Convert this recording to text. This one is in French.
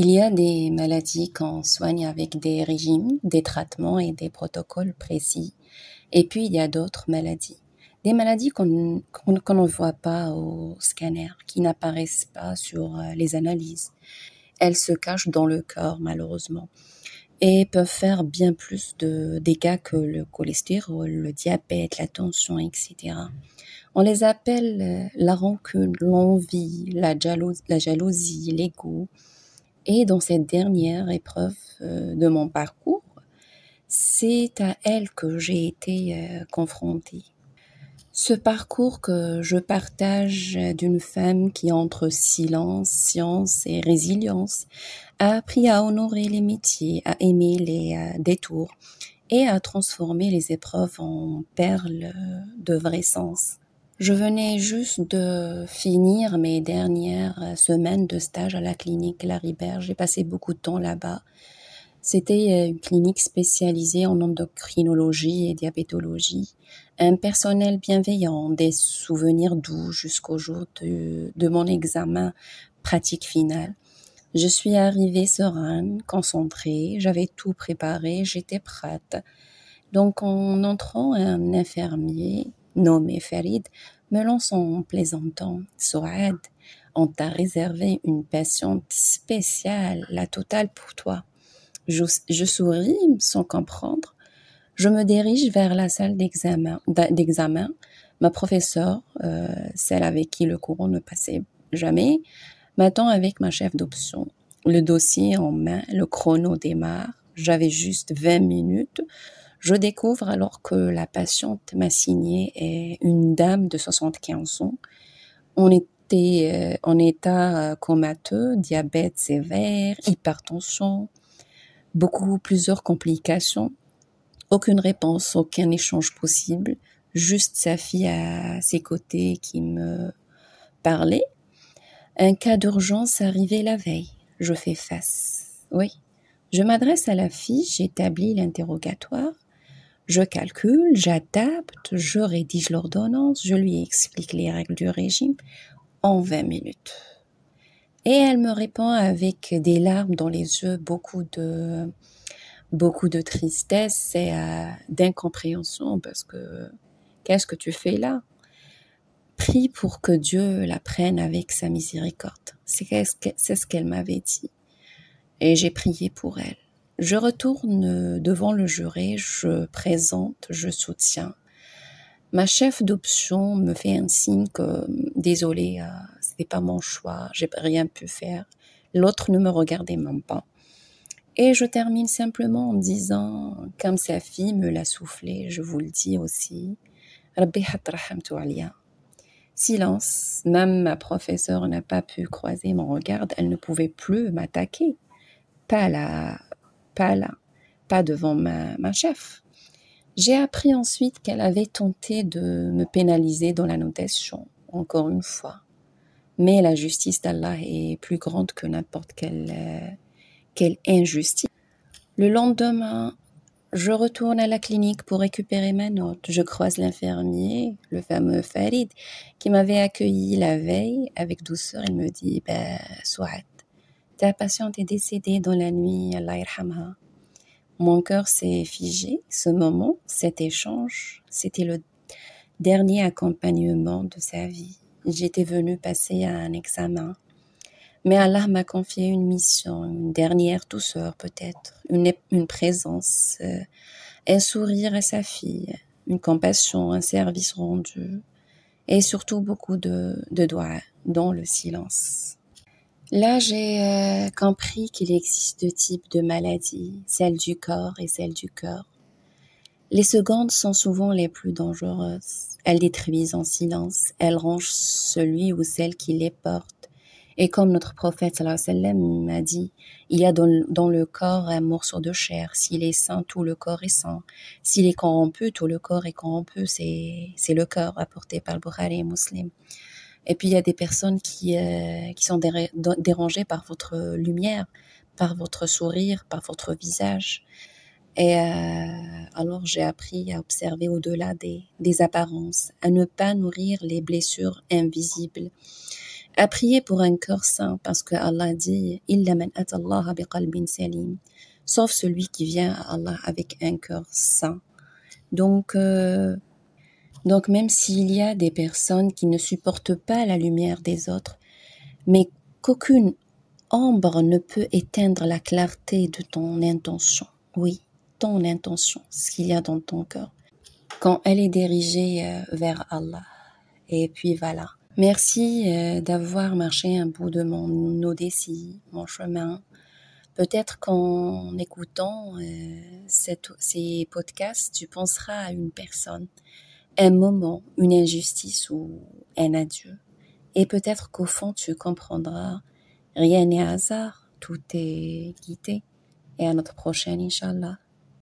Il y a des maladies qu'on soigne avec des régimes, des traitements et des protocoles précis. Et puis, il y a d'autres maladies. Des maladies qu'on ne voit pas au scanner, qui n'apparaissent pas sur les analyses. Elles se cachent dans le corps, malheureusement, et peuvent faire bien plus de dégâts que le cholestérol, le diabète, la tension, etc. On les appelle la rancune, l'envie, la jalousie, l'ego. Et dans cette dernière épreuve de mon parcours, c'est à elle que j'ai été confrontée. Ce parcours que je partage d'une femme qui, entre silence, science et résilience, a appris à honorer les métiers, à aimer les détours et à transformer les épreuves en perles de vrai sens. Je venais juste de finir mes dernières semaines de stage à la clinique Laribert. J'ai passé beaucoup de temps là-bas. C'était une clinique spécialisée en endocrinologie et diabétologie. Un personnel bienveillant, des souvenirs doux jusqu'au jour de mon examen pratique final. Je suis arrivée sereine, concentrée, j'avais tout préparé, j'étais prête. Donc en entrant, un infirmier nommé Farid me lance en plaisantant. Souad, on t'a réservé une patiente spéciale, la totale pour toi. Je souris sans comprendre. Je me dirige vers la salle d'examen. Ma professeure, celle avec qui le cours ne passait jamais, m'attend avec ma chef d'option. Le dossier en main, le chrono démarre. J'avais juste 20 minutes. Je découvre alors que la patiente m'a signé est une dame de 75 ans. On était en état comateux, diabète sévère, hypertension, plusieurs complications. Aucune réponse, aucun échange possible. Juste sa fille à ses côtés qui me parlait. Un cas d'urgence arrivait la veille. Je fais face. Oui. Je m'adresse à la fille, j'établis l'interrogatoire. Je calcule, j'adapte, je rédige l'ordonnance, je lui explique les règles du régime en 20 minutes. Et elle me répond avec des larmes dans les yeux, beaucoup de tristesse et d'incompréhension parce que qu'est-ce que tu fais là? Prie pour que Dieu la prenne avec sa miséricorde. C'est ce qu'elle m'avait dit. Et j'ai prié pour elle. Je retourne devant le juré, je présente, je soutiens. Ma chef d'option me fait un signe que désolée, c'était pas mon choix, j'ai rien pu faire. L'autre ne me regardait même pas. Et je termine simplement en disant, comme sa fille me l'a soufflé, je vous le dis aussi, Rabbi hatrahamtu alia. Silence, même ma professeure n'a pas pu croiser mon regard, elle ne pouvait plus m'attaquer. Pas là, pas devant ma chef. J'ai appris ensuite qu'elle avait tenté de me pénaliser dans la notation, encore une fois. Mais la justice d'Allah est plus grande que n'importe quelle injustice. Le lendemain, je retourne à la clinique pour récupérer ma note. Je croise l'infirmier, le fameux Farid, qui m'avait accueilli la veille avec douceur. Il me dit, Souad, ta patiente est décédée dans la nuit, Allah yarhamha. Mon cœur s'est figé. Ce moment, cet échange, c'était le dernier accompagnement de sa vie. J'étais venue passer un examen. Mais Allah m'a confié une mission, une dernière douceur peut-être, une présence, un sourire à sa fille, une compassion, un service rendu et surtout beaucoup de doigts dans le silence. Là, j'ai compris qu'il existe deux types de maladies, celle du corps et celle du cœur. Les secondes sont souvent les plus dangereuses. Elles détruisent en silence, elles rongent celui ou celle qui les porte. Et comme notre prophète sallallahu alayhi wa sallam m'a dit, il y a dans le corps un morceau de chair. S'il est sain, tout le corps est sain. S'il est corrompu, tout le corps est corrompu. C'est le cœur apporté par le Bukhari et Muslim. Et puis il y a des personnes qui sont dérangées par votre lumière, par votre sourire, par votre visage. Et alors j'ai appris à observer au-delà des apparences, à ne pas nourrir les blessures invisibles. à prier pour un cœur saint, parce que Allah dit إِلَّا مَنْ أَتَى اللَّهَ بِقَلْبٍ سَلِيمٍ, sauf celui qui vient à Allah avec un cœur saint. Donc même s'il y a des personnes qui ne supportent pas la lumière des autres, mais qu'aucune ombre ne peut éteindre la clarté de ton intention. Oui, ton intention, ce qu'il y a dans ton cœur, quand elle est dirigée vers Allah. Et puis voilà. Merci d'avoir marché un bout de mon Odyssie, mon chemin. Peut-être qu'en écoutant ces podcasts, tu penseras à une personne, un moment, une injustice ou un adieu. Et peut-être qu'au fond, tu comprendras, rien n'est hasard, tout est guidé. Et à notre prochaine, Inch'Allah.